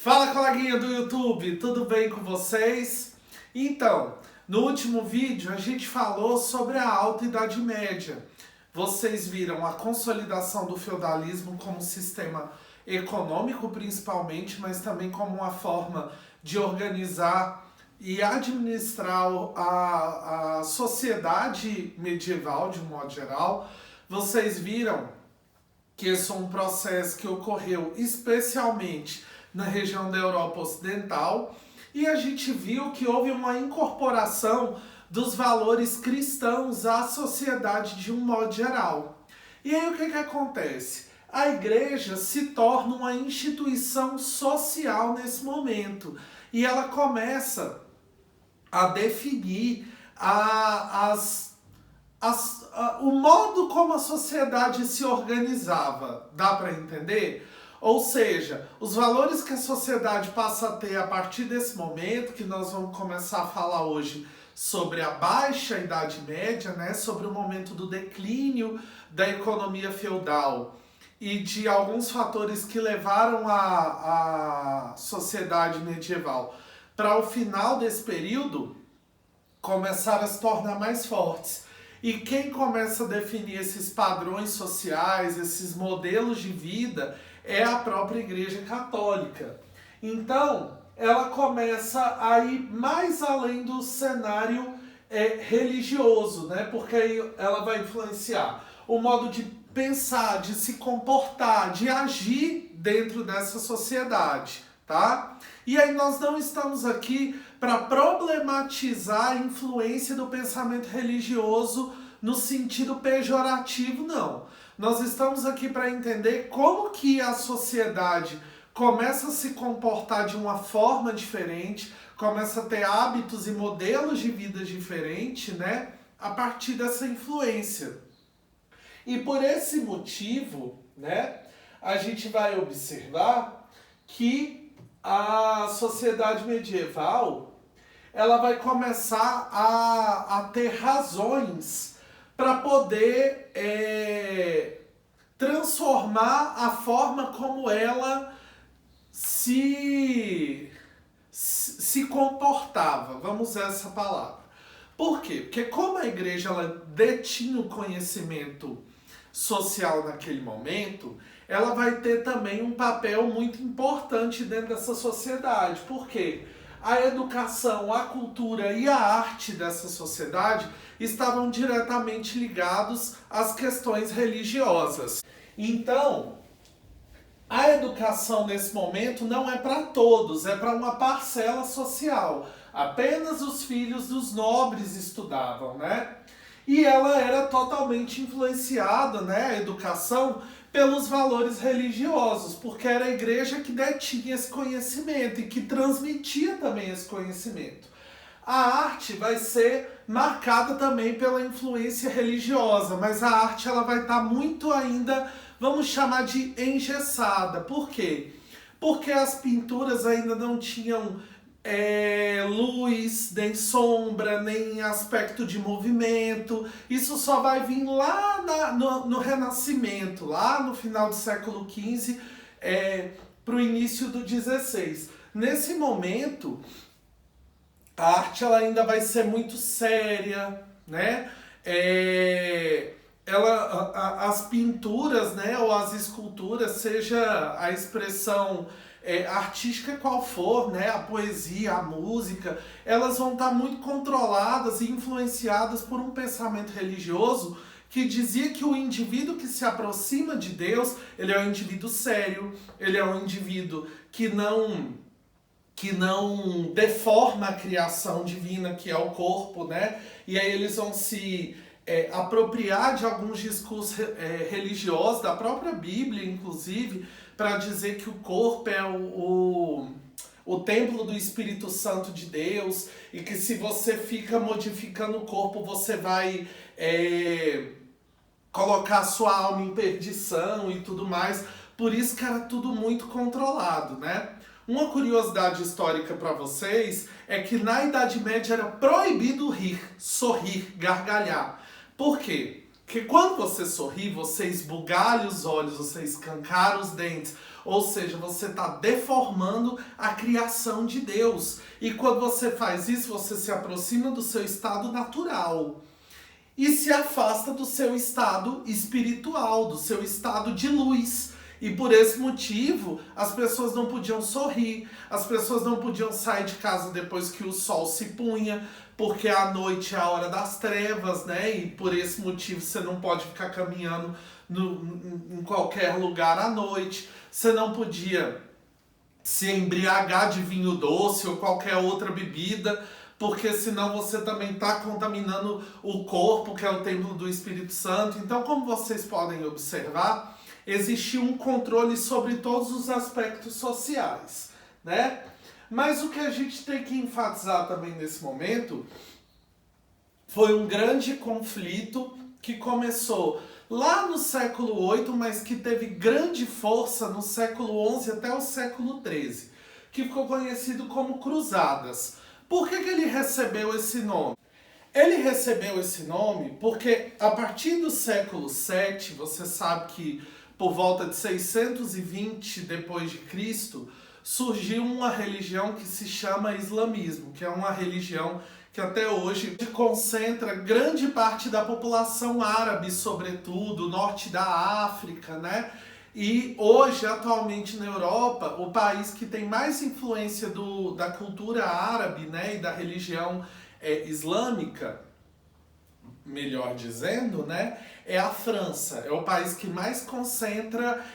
Fala, coleguinha do YouTube, tudo bem com vocês? Então, no último vídeo a gente falou sobre a Alta Idade Média. Vocês viram a consolidação do feudalismo como sistema econômico principalmente, mas também como uma forma de organizar e administrar a sociedade medieval de um modo geral. Vocês viram que esse é um processo que ocorreu especialmente na região da Europa Ocidental, e a gente viu que houve uma incorporação dos valores cristãos à sociedade de um modo geral. E aí o que acontece? A igreja se torna uma instituição social nesse momento, e ela começa a definir o modo como a sociedade se organizava. Dá para entender? Ou seja, os valores que a sociedade passa a ter a partir desse momento, que nós vamos começar a falar hoje sobre a Baixa Idade Média, né, sobre o momento do declínio da economia feudal e de alguns fatores que levaram a sociedade medieval para o final desse período começar a se tornar mais fortes. E quem começa a definir esses padrões sociais, esses modelos de vida, é a própria Igreja Católica. Então, ela começa a ir mais além do cenário religioso, né? Porque aí ela vai influenciar o modo de pensar, de se comportar, de agir dentro dessa sociedade, tá? E aí nós não estamos aqui para problematizar a influência do pensamento religioso no sentido pejorativo, não. Nós estamos aqui para entender como que a sociedade começa a se comportar de uma forma diferente, começa a ter hábitos e modelos de vida diferentes, né? A partir dessa influência. E por esse motivo, né, a gente vai observar que a sociedade medieval ela vai começar a ter razões para poder transformar a forma como ela se comportava. Vamos usar essa palavra. Por quê? Porque como a igreja ela detinha o conhecimento social naquele momento, ela vai ter também um papel muito importante dentro dessa sociedade. Por quê? A educação, a cultura e a arte dessa sociedade estavam diretamente ligados às questões religiosas. Então, a educação nesse momento não é para todos, é para uma parcela social. Apenas os filhos dos nobres estudavam, né? E ela era totalmente influenciada, né, a educação, pelos valores religiosos, porque era a igreja que detinha esse conhecimento e que transmitia também esse conhecimento. A arte vai ser marcada também pela influência religiosa, mas a arte ela vai estar muito ainda, vamos chamar de engessada. Por quê? Porque as pinturas ainda não tinham luz, nem sombra, nem aspecto de movimento. Isso só vai vir lá no Renascimento, lá no final do século XV para o início do XVI. Nesse momento, a arte ela ainda vai ser muito séria, né? As pinturas, né, ou as esculturas, seja a expressão artística qual for, né, a poesia, a música, elas vão estar muito controladas e influenciadas por um pensamento religioso que dizia que o indivíduo que se aproxima de Deus, ele é um indivíduo sério, ele é um indivíduo que não deforma a criação divina, que é o corpo, né? E aí eles vão se apropriar de alguns discursos religiosos, da própria Bíblia, inclusive, para dizer que o corpo é o templo do Espírito Santo de Deus, e que se você fica modificando o corpo, você vai colocar a sua alma em perdição e tudo mais. Por isso que era tudo muito controlado, né? Uma curiosidade histórica para vocês é que na Idade Média era proibido rir, sorrir, gargalhar. Por quê? Porque quando você sorri, você esbugalha os olhos, você escancara os dentes, ou seja, você está deformando a criação de Deus. E quando você faz isso, você se aproxima do seu estado natural e se afasta do seu estado espiritual, do seu estado de luz. E por esse motivo, as pessoas não podiam sorrir, as pessoas não podiam sair de casa depois que o sol se punha, porque a noite é a hora das trevas, né? E por esse motivo você não pode ficar caminhando em qualquer lugar à noite. Você não podia se embriagar de vinho doce ou qualquer outra bebida, porque senão você também está contaminando o corpo, que é o templo do Espírito Santo. Então, como vocês podem observar, existia um controle sobre todos os aspectos sociais, né? Mas o que a gente tem que enfatizar também nesse momento foi um grande conflito que começou lá no século VIII, mas que teve grande força no século XI até o século XIII, que ficou conhecido como Cruzadas. Por que ele recebeu esse nome? Ele recebeu esse nome porque a partir do século VII, você sabe que por volta de 620 depois de Cristo, surgiu uma religião que se chama islamismo, que é uma religião que até hoje concentra grande parte da população árabe, sobretudo, norte da África, né? E hoje, atualmente na Europa, o país que tem mais influência da cultura árabe, né, e da religião islâmica, melhor dizendo, né, é a França. É o país que mais concentra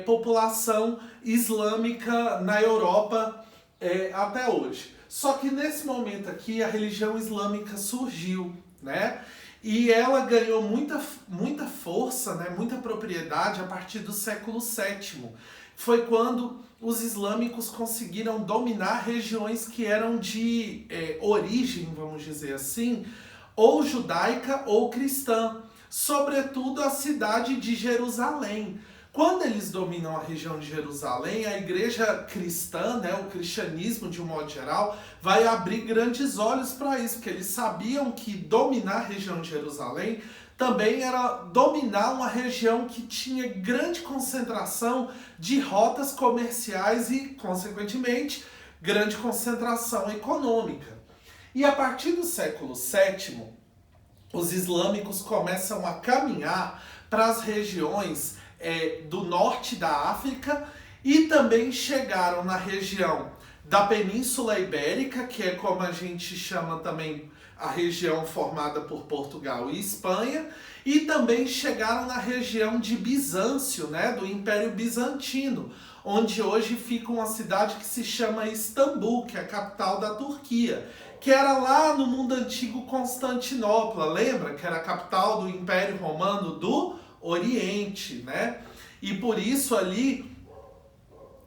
população islâmica na Europa até hoje. Só que nesse momento aqui a religião islâmica surgiu, né? E ela ganhou muita força, né, muita propriedade a partir do século VII. Foi quando os islâmicos conseguiram dominar regiões que eram de origem, vamos dizer assim, ou judaica ou cristã, sobretudo a cidade de Jerusalém. Quando eles dominam a região de Jerusalém, a igreja cristã, né, o cristianismo de um modo geral, vai abrir grandes olhos para isso, porque eles sabiam que dominar a região de Jerusalém também era dominar uma região que tinha grande concentração de rotas comerciais e, consequentemente, grande concentração econômica. E a partir do século VII, os islâmicos começam a caminhar para as regiões do norte da África e também chegaram na região da Península Ibérica, que é como a gente chama também a região formada por Portugal e Espanha, e também chegaram na região de Bizâncio, né, do Império Bizantino, onde hoje fica uma cidade que se chama Istambul, que é a capital da Turquia, que era lá no mundo antigo Constantinopla, lembra? Que era a capital do Império Romano do Oriente, né? E por isso ali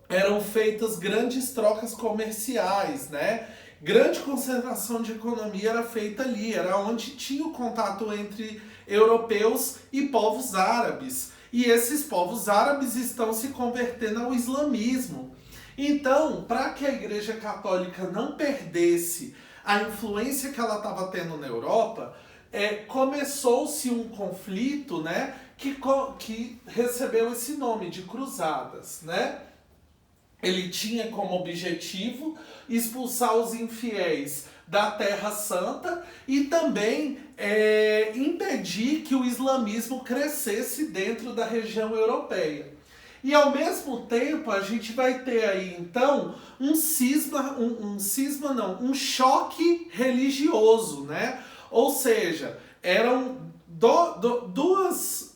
eram feitas grandes trocas comerciais, né? Grande concentração de economia era feita ali, era onde tinha o contato entre europeus e povos árabes. E esses povos árabes estão se convertendo ao islamismo. Então, para que a Igreja Católica não perdesse a influência que ela estava tendo na Europa, começou-se um conflito, né, que recebeu esse nome de Cruzadas, né? Ele tinha como objetivo expulsar os infiéis da Terra Santa e também impedir que o islamismo crescesse dentro da região europeia. E ao mesmo tempo a gente vai ter aí então um choque religioso, né? Ou seja, eram dois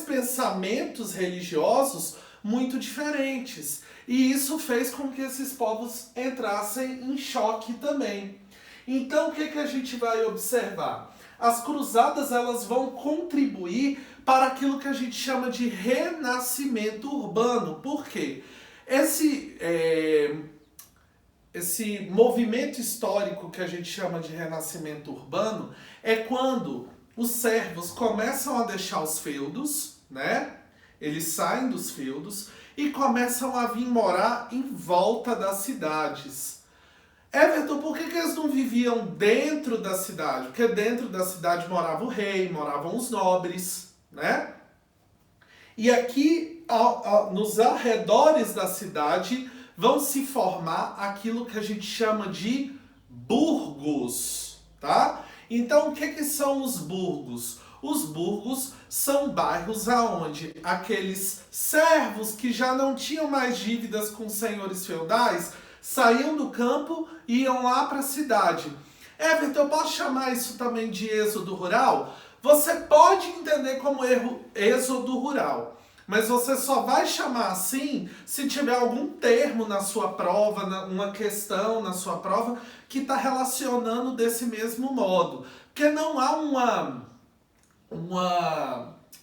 pensamentos religiosos muito diferentes. E isso fez com que esses povos entrassem em choque também. Então o que a gente vai observar? As cruzadas elas vão contribuir para aquilo que a gente chama de renascimento urbano. Por quê? Esse movimento histórico que a gente chama de renascimento urbano é quando os servos começam a deixar os feudos, né? Eles saem dos feudos e começam a vir morar em volta das cidades. Everton, por que eles não viviam dentro da cidade? Porque dentro da cidade morava o rei, moravam os nobres, né? E aqui, nos arredores da cidade, vão se formar aquilo que a gente chama de burgos, tá? Então, o que são os burgos? Os burgos são bairros aonde aqueles servos que já não tinham mais dívidas com senhores feudais saíam do campo e iam lá para a cidade. Everton, eu posso chamar isso também de êxodo rural? Você pode entender como êxodo rural, mas você só vai chamar assim se tiver algum termo na sua prova, uma questão na sua prova que está relacionando desse mesmo modo. Porque não há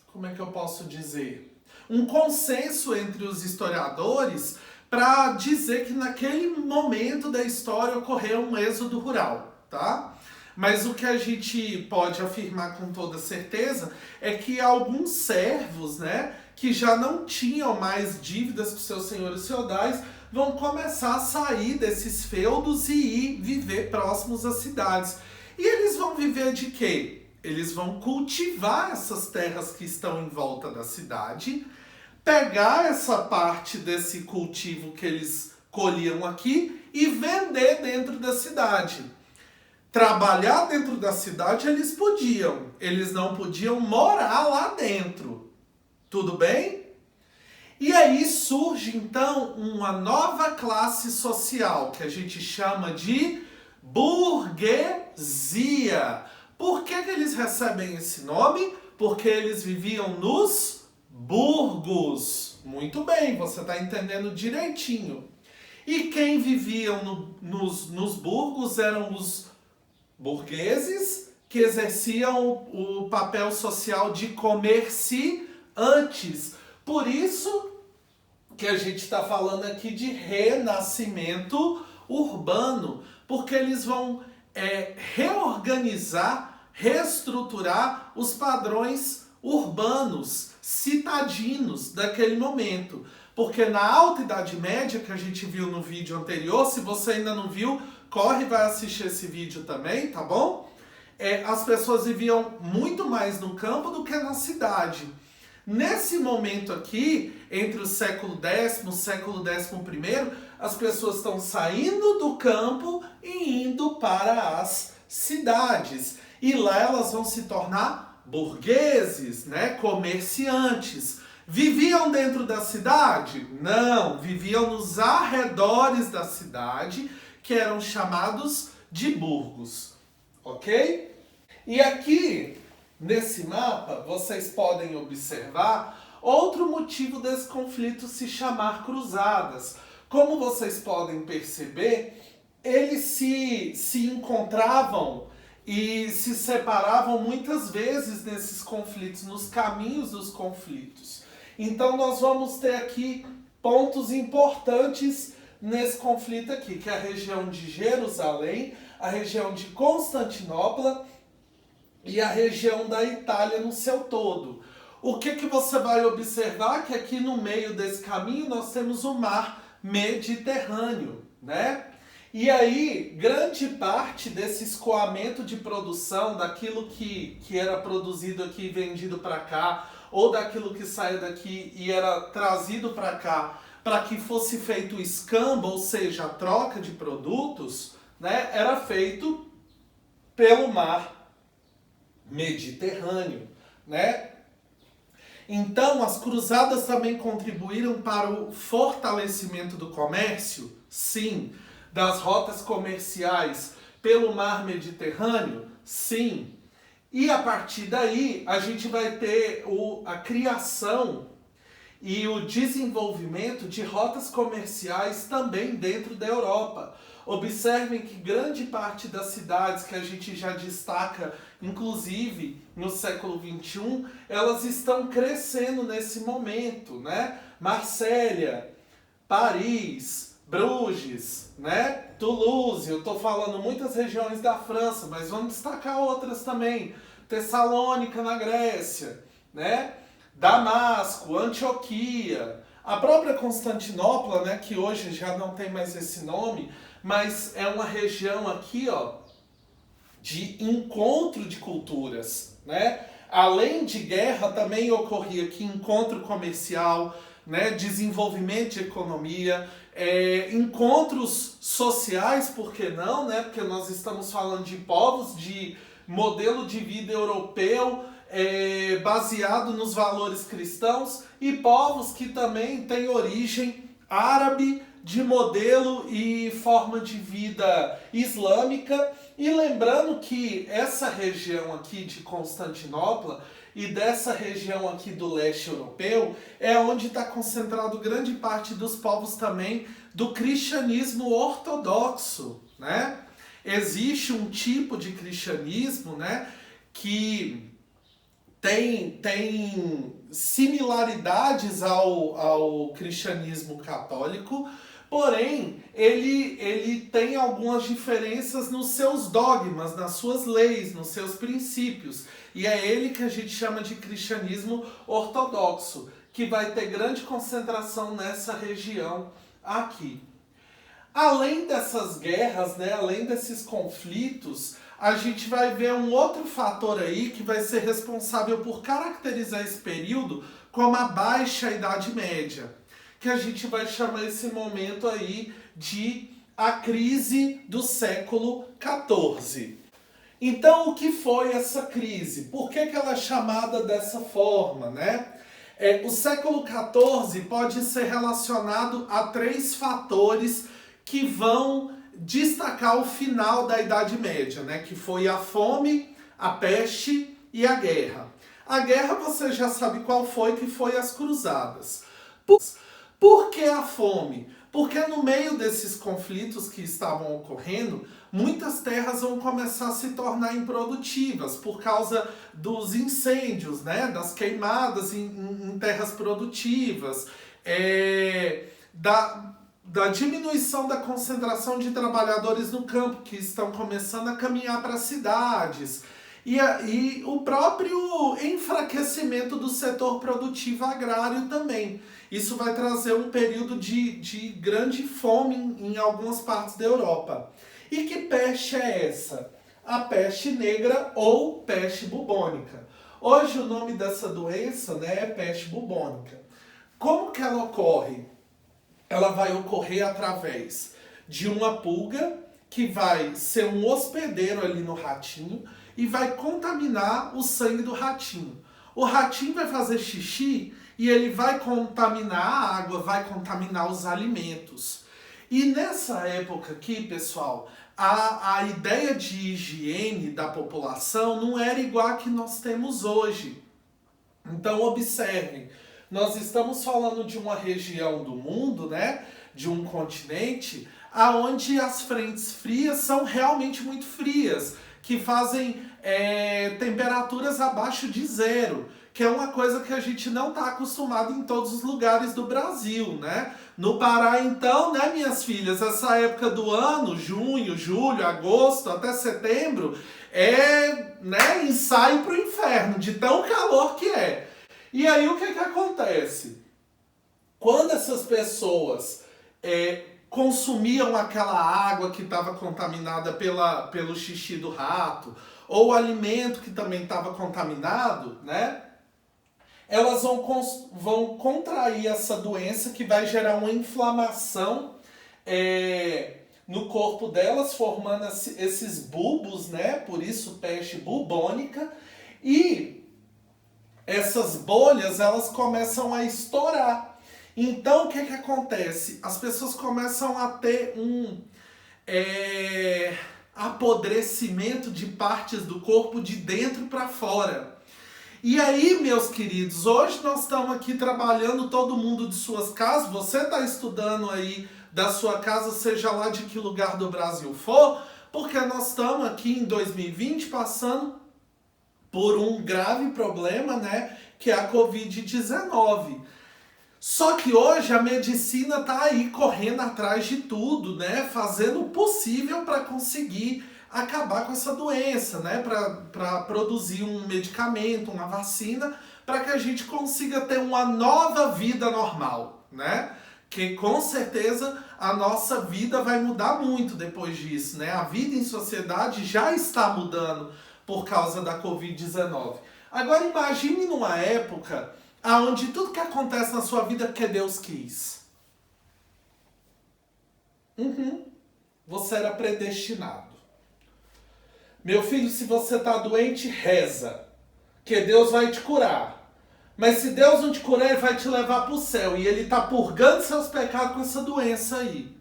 como é que eu posso dizer? Um consenso entre os historiadores para dizer que naquele momento da história ocorreu um êxodo rural, tá? Mas o que a gente pode afirmar com toda certeza é que alguns servos, né, que já não tinham mais dívidas com seus senhores feudais, vão começar a sair desses feudos e ir viver próximos às cidades. E eles vão viver de quê? Eles vão cultivar essas terras que estão em volta da cidade, pegar essa parte desse cultivo que eles colhiam aqui e vender dentro da cidade. Trabalhar dentro da cidade eles podiam, eles não podiam morar lá dentro. Tudo bem? E aí surge então uma nova classe social que a gente chama de burguesia. Por que eles recebem esse nome? Porque eles viviam nos burgos. Muito bem, você está entendendo direitinho. E quem viviam nos burgos eram os burgueses que exerciam o papel social de comerciantes. Por isso que a gente está falando aqui de renascimento urbano, porque eles vão reorganizar, reestruturar os padrões urbanos, citadinos daquele momento. Porque na Alta Idade Média, que a gente viu no vídeo anterior, se você ainda não viu, corre e vai assistir esse vídeo também, tá bom? As pessoas viviam muito mais no campo do que na cidade. Nesse momento aqui, entre o século X e o século XI, as pessoas estão saindo do campo e indo para as cidades. E lá elas vão se tornar burgueses, né? Comerciantes. Viviam dentro da cidade? Não, viviam nos arredores da cidade, que eram chamados de burgos, ok? E aqui, nesse mapa, vocês podem observar outro motivo desse conflito se chamar cruzadas. Como vocês podem perceber, eles se encontravam e se separavam muitas vezes nesses conflitos, nos caminhos dos conflitos. Então nós vamos ter aqui pontos importantes nesse conflito aqui, que é a região de Jerusalém, a região de Constantinopla e a região da Itália no seu todo. O que você vai observar? Que aqui no meio desse caminho nós temos o mar Mediterrâneo, né? E aí, grande parte desse escoamento de produção, daquilo que era produzido aqui e vendido para cá, ou daquilo que saía daqui e era trazido para cá, para que fosse feito o escambo, ou seja, a troca de produtos, né, era feito pelo mar Mediterrâneo, né? Então, as cruzadas também contribuíram para o fortalecimento do comércio? Sim. Das rotas comerciais pelo mar Mediterrâneo? Sim. E a partir daí, a gente vai ter a criação e o desenvolvimento de rotas comerciais também dentro da Europa. Observem que grande parte das cidades que a gente já destaca, inclusive no século XXI, elas estão crescendo nesse momento, né? Marsella, Paris, Bruges, né? Toulouse, eu estou falando muitas regiões da França, mas vamos destacar outras também. Tessalônica na Grécia, né? Damasco, Antioquia, A própria Constantinopla, né, que hoje já não tem mais esse nome, mas é uma região aqui, ó, de encontro de culturas, né? Além de guerra, também ocorria aqui encontro comercial, né? Desenvolvimento de economia, encontros sociais, por que não, né? Porque nós estamos falando de povos de modelo de vida europeu, baseado nos valores cristãos, e povos que também têm origem árabe, de modelo e forma de vida islâmica. E lembrando que essa região aqui de Constantinopla e dessa região aqui do leste europeu é onde está concentrado grande parte dos povos também do cristianismo ortodoxo, né? Existe um tipo de cristianismo, né, que tem similaridades ao cristianismo católico, porém ele tem algumas diferenças nos seus dogmas, nas suas leis, nos seus princípios. E é ele que a gente chama de cristianismo ortodoxo, que vai ter grande concentração nessa região aqui. Além dessas guerras, né, além desses conflitos, a gente vai ver um outro fator aí que vai ser responsável por caracterizar esse período como a Baixa Idade Média, que a gente vai chamar esse momento aí de a crise do século XIV. Então, o que foi essa crise? Por que ela é chamada dessa forma, né? O século XIV pode ser relacionado a 3 fatores que vão destacar o final da Idade Média, né? Que foi a fome, a peste e a guerra. A guerra você já sabe qual foi, que foi as cruzadas. Por que a fome? Porque no meio desses conflitos que estavam ocorrendo, muitas terras vão começar a se tornar improdutivas por causa dos incêndios, né? Das queimadas em terras produtivas, da diminuição da concentração de trabalhadores no campo, que estão começando a caminhar para as cidades, e o próprio enfraquecimento do setor produtivo agrário também. Isso vai trazer um período de grande fome em algumas partes da Europa. E que peste é essa? A peste negra ou peste bubônica. Hoje o nome dessa doença, né, é peste bubônica. Como que ela ocorre? Ela vai ocorrer através de uma pulga que vai ser um hospedeiro ali no ratinho e vai contaminar o sangue do ratinho. O ratinho vai fazer xixi e ele vai contaminar a água, vai contaminar os alimentos. E nessa época aqui, pessoal, a ideia de higiene da população não era igual a que nós temos hoje. Então observem, nós estamos falando de uma região do mundo, né, de um continente, aonde as frentes frias são realmente muito frias, que fazem temperaturas abaixo de 0, que é uma coisa que a gente não está acostumado em todos os lugares do Brasil, né? No Pará, então, né, minhas filhas, essa época do ano, junho, julho, agosto, até setembro, né, ensaio para o inferno, de tão calor que é. E aí o que acontece? Quando essas pessoas consumiam aquela água que estava contaminada pelo xixi do rato, ou o alimento que também estava contaminado, né? Elas vão contrair essa doença que vai gerar uma inflamação no corpo delas, formando esses bulbos, né? Por isso peste bubônica. E essas bolhas, elas começam a estourar. Então, o que acontece? As pessoas começam a ter um apodrecimento de partes do corpo de dentro para fora. E aí, meus queridos, hoje nós estamos aqui trabalhando todo mundo de suas casas. Você está estudando aí da sua casa, seja lá de que lugar do Brasil for, porque nós estamos aqui em 2020 passando por um grave problema, né, que é a Covid-19. Só que hoje a medicina está aí correndo atrás de tudo, né, fazendo o possível para conseguir acabar com essa doença, né, para produzir um medicamento, uma vacina, para que a gente consiga ter uma nova vida normal. né? Que com certeza a nossa vida vai mudar muito depois disso, né? A vida em sociedade já está mudando por causa da Covid-19. Agora imagine numa época onde tudo que acontece na sua vida é porque Deus quis. Você era predestinado. Meu filho, se você está doente, reza, que Deus vai te curar. Mas se Deus não te curar, Ele vai te levar para o céu. E Ele está purgando seus pecados com essa doença aí.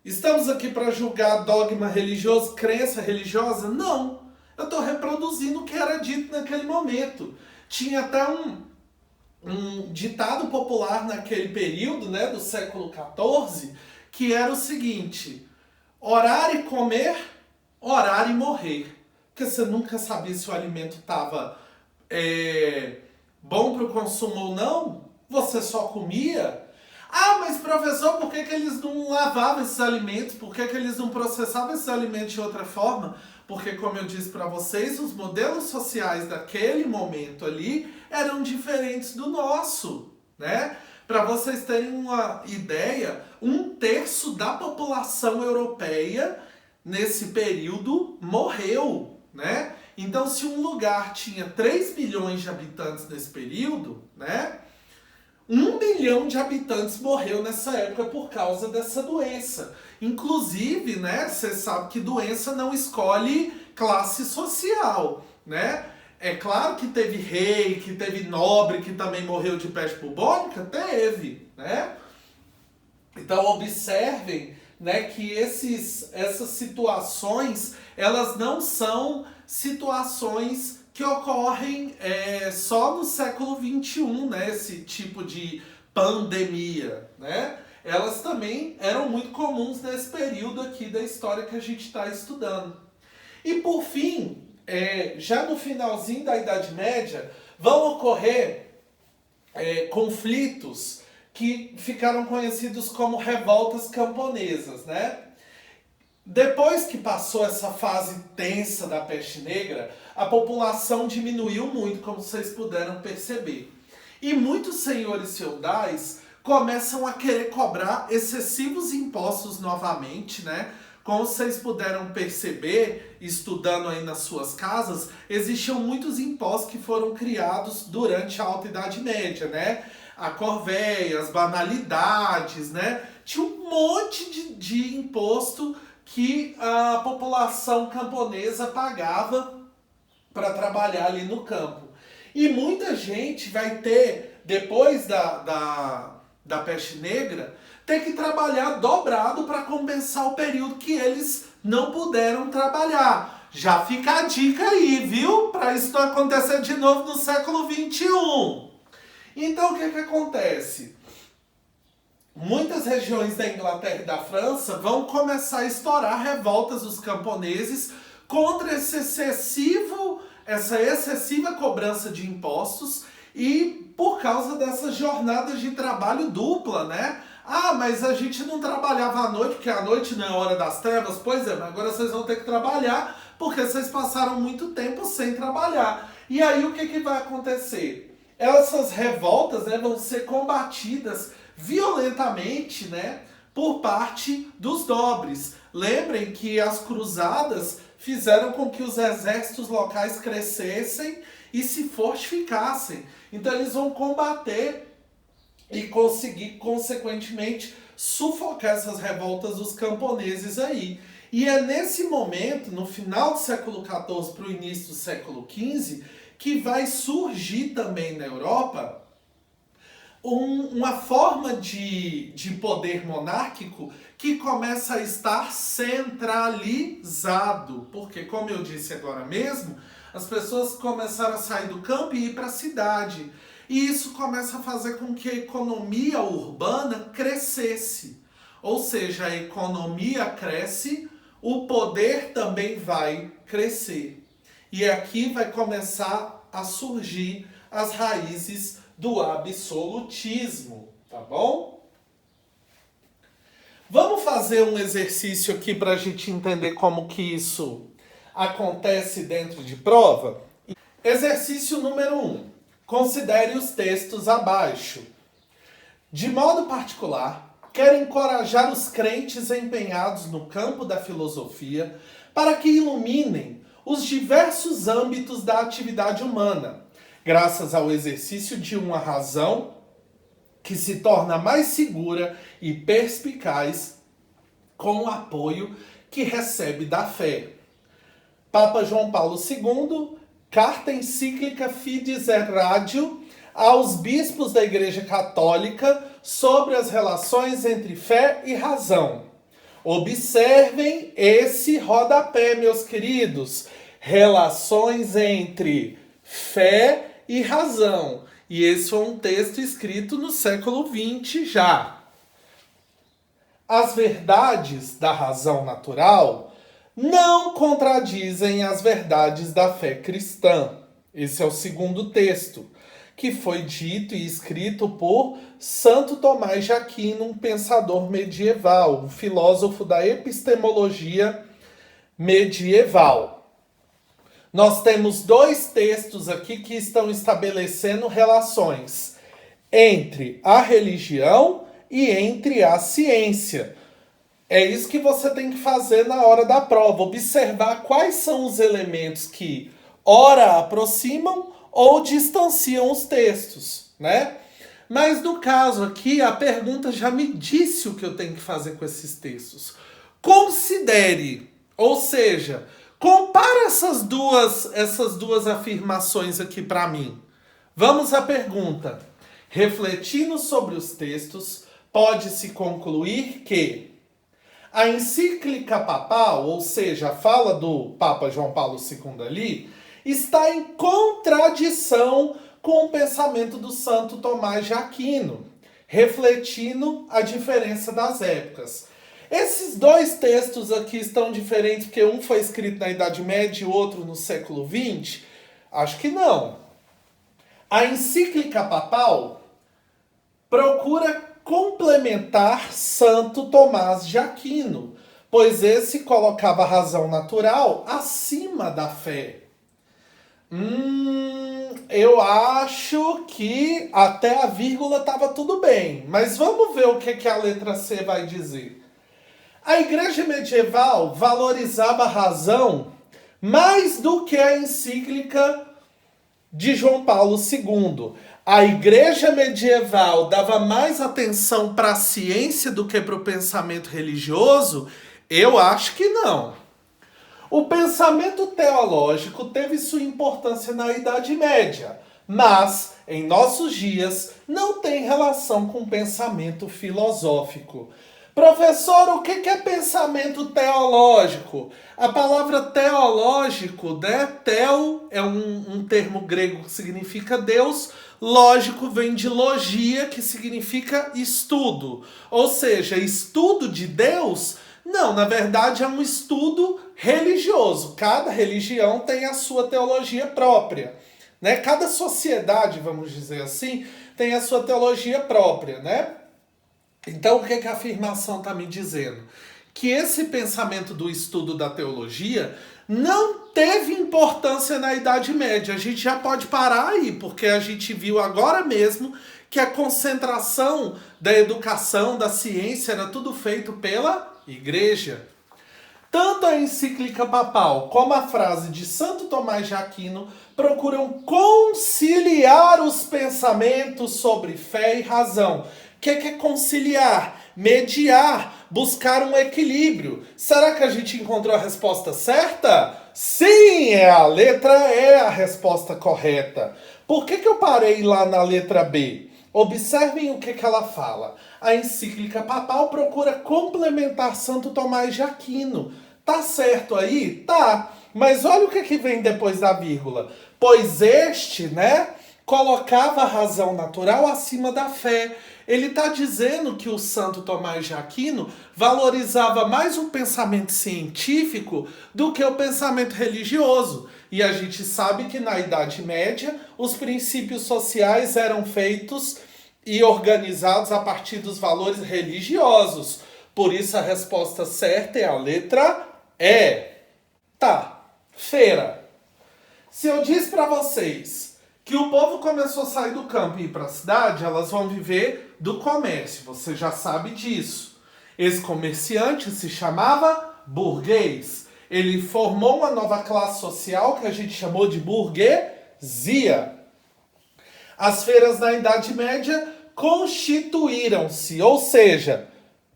Estamos aqui para julgar dogma religioso, crença religiosa? Não. Eu estou reproduzindo o que era dito naquele momento. Tinha até um ditado popular naquele período, né, do século XIV, que era o seguinte: orar e comer, orar e morrer. Porque você nunca sabia se o alimento estava bom para o consumo ou não, você só comia. Ah, mas professor, por que eles não lavavam esses alimentos? Por que eles não processavam esses alimentos de outra forma? Porque, como eu disse para vocês, os modelos sociais daquele momento ali eram diferentes do nosso, né? Para vocês terem uma ideia, 1/3 da população europeia nesse período morreu, né? Então, se um lugar tinha 3 bilhões de habitantes nesse período, né? 1 bilhão de habitantes morreu nessa época por causa dessa doença. Inclusive, né, você sabe que doença não escolhe classe social, né? É claro que teve rei, que teve nobre, que também morreu de peste bubônica, teve, né? Então observem, né, que essas situações, elas não são situações que ocorrem só no século XXI, né, esse tipo de pandemia, né? Elas também eram muito comuns nesse período aqui da história que a gente está estudando. E por fim, já no finalzinho da Idade Média, vão ocorrer conflitos que ficaram conhecidos como revoltas camponesas, né? Depois que passou essa fase tensa da peste negra, a população diminuiu muito, como vocês puderam perceber. E muitos senhores feudais começam a querer cobrar excessivos impostos novamente, né? Como vocês puderam perceber, estudando aí nas suas casas, existiam muitos impostos que foram criados durante a Alta Idade Média, né? A corvéia, as banalidades, né? Tinha um monte de imposto que a população camponesa pagava para trabalhar ali no campo. E muita gente vai ter, depois da peste negra, ter que trabalhar dobrado para compensar o período que eles não puderam trabalhar. Já fica a dica aí, viu? Para isso não acontecer de novo no século XXI. Então o que acontece? Muitas regiões da Inglaterra e da França vão começar a estourar revoltas dos camponeses contra essa excessiva cobrança de impostos e por causa dessas jornadas de trabalho dupla, né? Ah, mas a gente não trabalhava à noite, porque à noite não é hora das trevas. Pois é, mas agora vocês vão ter que trabalhar, porque vocês passaram muito tempo sem trabalhar. E aí o que vai acontecer? Essas revoltas, né, vão ser combatidas violentamente, né, por parte dos nobres. Lembrem que as cruzadas fizeram com que os exércitos locais crescessem e se fortificassem. Então eles vão combater e conseguir, consequentemente, sufocar essas revoltas dos camponeses aí. E é nesse momento, no final do século XIV para o início do século XV, que vai surgir também na Europa uma forma de poder monárquico que começa a estar centralizado. Porque, como eu disse agora mesmo, as pessoas começaram a sair do campo e ir para a cidade. E isso começa a fazer com que a economia urbana crescesse. Ou seja, a economia cresce, o poder também vai crescer. E aqui vai começar a surgir as raízes do absolutismo, tá bom? Vamos fazer um exercício aqui para a gente entender como que isso acontece dentro de prova? Exercício número 1. Considere os textos abaixo. De modo particular, quero encorajar os crentes empenhados no campo da filosofia para que iluminem os diversos âmbitos da atividade humana, graças ao exercício de uma razão que se torna mais segura e perspicaz com o apoio que recebe da fé. Papa João Paulo II, carta encíclica Fides et Ratio aos bispos da Igreja Católica sobre as relações entre fé e razão. Observem esse rodapé, meus queridos. Relações entre fé e razão. E esse foi um texto escrito no século XX já. As verdades da razão natural não contradizem as verdades da fé cristã. Esse é o segundo texto, que foi dito e escrito por Santo Tomás de Aquino, um pensador medieval, um filósofo da epistemologia medieval. Nós temos dois textos aqui que estão estabelecendo relações entre a religião e entre a ciência. É isso que você tem que fazer na hora da prova, observar quais são os elementos que ora aproximam ou distanciam os textos, né? Mas no caso aqui, a pergunta já me disse o que eu tenho que fazer com esses textos. Considere, ou seja, compara essas duas afirmações aqui para mim. Vamos à pergunta. Refletindo sobre os textos, pode-se concluir que a encíclica papal, ou seja, a fala do Papa João Paulo II ali, está em contradição com o pensamento do Santo Tomás de Aquino, refletindo a diferença das épocas. Esses dois textos aqui estão diferentes porque um foi escrito na Idade Média e o outro no século XX? Acho que não. A encíclica papal procura complementar Santo Tomás de Aquino, pois esse colocava a razão natural acima da fé. Eu acho que até a vírgula estava tudo bem, mas vamos ver o que a letra C vai dizer. A igreja medieval valorizava a razão mais do que a encíclica de João Paulo II. A igreja medieval dava mais atenção para a ciência do que para o pensamento religioso? Eu acho que não. O pensamento teológico teve sua importância na Idade Média, mas, em nossos dias, não tem relação com o pensamento filosófico. Professor, o que é pensamento teológico? A palavra teológico, né? Teo é um termo grego que significa Deus, lógico vem de logia, que significa estudo. Ou seja, estudo de Deus? Não, na verdade é um estudo religioso. Cada religião tem a sua teologia própria, né? Cada sociedade, vamos dizer assim, tem a sua teologia própria, né? Então, o que a afirmação está me dizendo? Que esse pensamento do estudo da teologia não teve importância na Idade Média. A gente já pode parar aí, porque a gente viu agora mesmo que a concentração da educação, da ciência, era tudo feito pela igreja. Tanto a encíclica papal como a frase de Santo Tomás de Aquino procuram conciliar os pensamentos sobre fé e razão. O que é conciliar? Mediar, buscar um equilíbrio. Será que a gente encontrou a resposta certa? Sim, a letra E a resposta correta. Por que eu parei lá na letra B? Observem o que ela fala. A encíclica papal procura complementar Santo Tomás de Aquino. Tá certo aí? Tá. Mas olha o que vem depois da vírgula. Pois este, né, colocava a razão natural acima da fé. Ele está dizendo que o Santo Tomás de Aquino valorizava mais o pensamento científico do que o pensamento religioso. E a gente sabe que na Idade Média os princípios sociais eram feitos e organizados a partir dos valores religiosos. Por isso a resposta certa é a letra E. Tá, feira. Se eu disse para vocês que o povo começou a sair do campo e ir para a cidade, elas vão viver do comércio, você já sabe disso. Esse comerciante se chamava burguês. Ele formou uma nova classe social que a gente chamou de burguesia. As feiras na Idade Média constituíram-se, ou seja,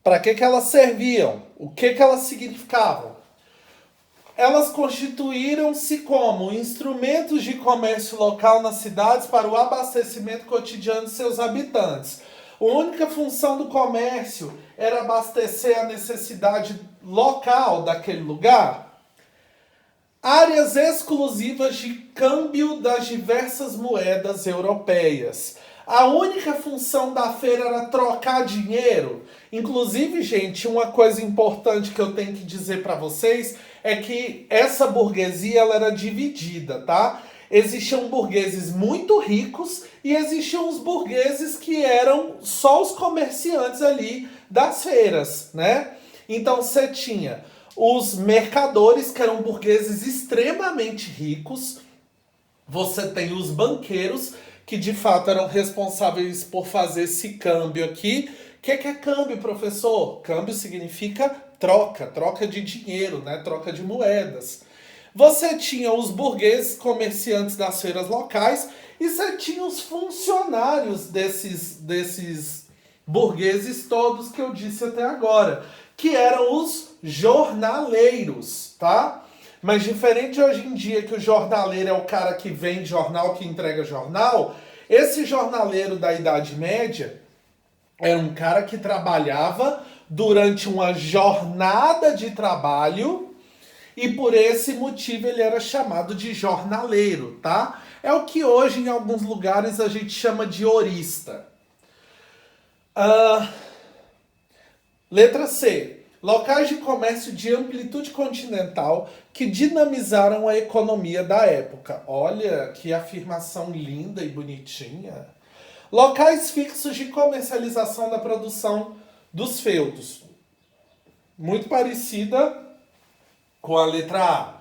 para que elas serviam? O que elas significavam? Elas constituíram-se como instrumentos de comércio local nas cidades para o abastecimento cotidiano de seus habitantes. A única função do comércio era abastecer a necessidade local daquele lugar. Áreas exclusivas de câmbio das diversas moedas europeias. A única função da feira era trocar dinheiro. Inclusive, gente, uma coisa importante que eu tenho que dizer para vocês é que essa burguesia ela era dividida, tá? Existiam burgueses muito ricos e existiam os burgueses que eram só os comerciantes ali das feiras, né? Então você tinha os mercadores, que eram burgueses extremamente ricos. Você tem os banqueiros, que de fato eram responsáveis por fazer esse câmbio aqui. O que é câmbio, professor? Câmbio significa troca de dinheiro, né? Troca de moedas. Você tinha os burgueses comerciantes das feiras locais e você tinha os funcionários desses burgueses todos que eu disse até agora, que eram os jornaleiros, tá? Mas diferente de hoje em dia, que o jornaleiro é o cara que vende jornal, que entrega jornal, esse jornaleiro da Idade Média era um cara que trabalhava durante uma jornada de trabalho e por esse motivo ele era chamado de jornaleiro, tá? É o que hoje em alguns lugares a gente chama de horista. Letra C. Locais de comércio de amplitude continental que dinamizaram a economia da época. Olha que afirmação linda e bonitinha. Locais fixos de comercialização da produção dos feudos. Muito parecida com a letra A.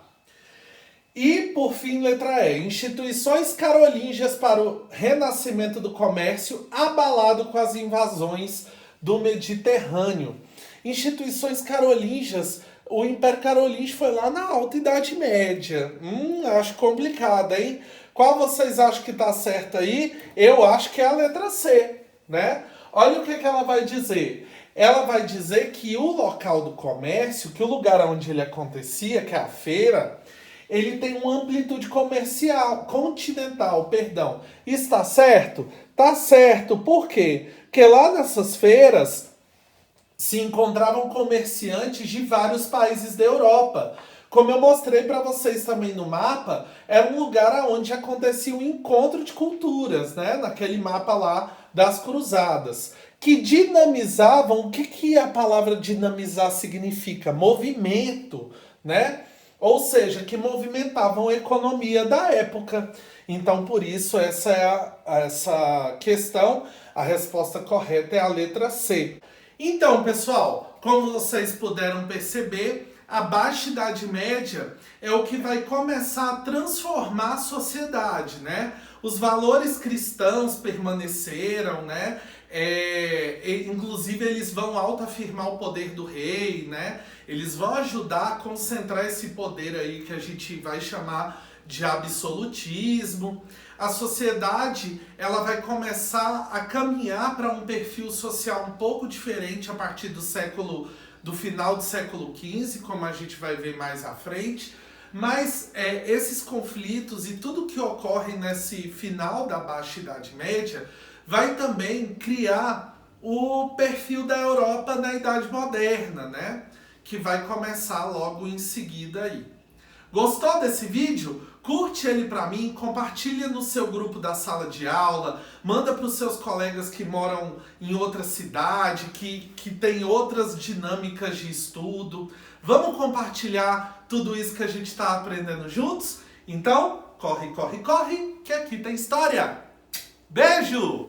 E, por fim, letra E. Instituições carolíngias para o renascimento do comércio abalado com as invasões do Mediterrâneo. Instituições carolíngias, o Império Carolíngio foi lá na Alta Idade Média. Acho complicado, hein? Qual vocês acham que tá certo aí? Eu acho que é a letra C, né? Olha o que ela vai dizer. Ela vai dizer que o local do comércio, que o lugar onde ele acontecia, que é a feira, ele tem uma amplitude continental. Está certo? Tá certo. Por quê? Porque lá nessas feiras se encontravam comerciantes de vários países da Europa. Como eu mostrei para vocês também no mapa, era um lugar onde acontecia um encontro de culturas, né? Naquele mapa lá das cruzadas, que dinamizavam. O que a palavra dinamizar significa? Movimento, né? Ou seja, que movimentavam a economia da época. Então, por isso, essa questão, a resposta correta é a letra C. Então, pessoal, como vocês puderam perceber, a Baixa Idade Média é o que vai começar a transformar a sociedade, né? Os valores cristãos permaneceram, né? Inclusive, eles vão autoafirmar o poder do rei, né? Eles vão ajudar a concentrar esse poder aí que a gente vai chamar de absolutismo. A sociedade ela vai começar a caminhar para um perfil social um pouco diferente a partir do final do século XV, como a gente vai ver mais à frente. Mas esses conflitos e tudo que ocorre nesse final da Baixa Idade Média vai também criar o perfil da Europa na Idade Moderna, né? Que vai começar logo em seguida aí. Gostou desse vídeo? Curte ele pra mim, compartilha no seu grupo da sala de aula, manda para os seus colegas que moram em outra cidade, que tem outras dinâmicas de estudo. Vamos compartilhar tudo isso que a gente está aprendendo juntos? Então, corre, corre, corre, que aqui tem história! Beijo!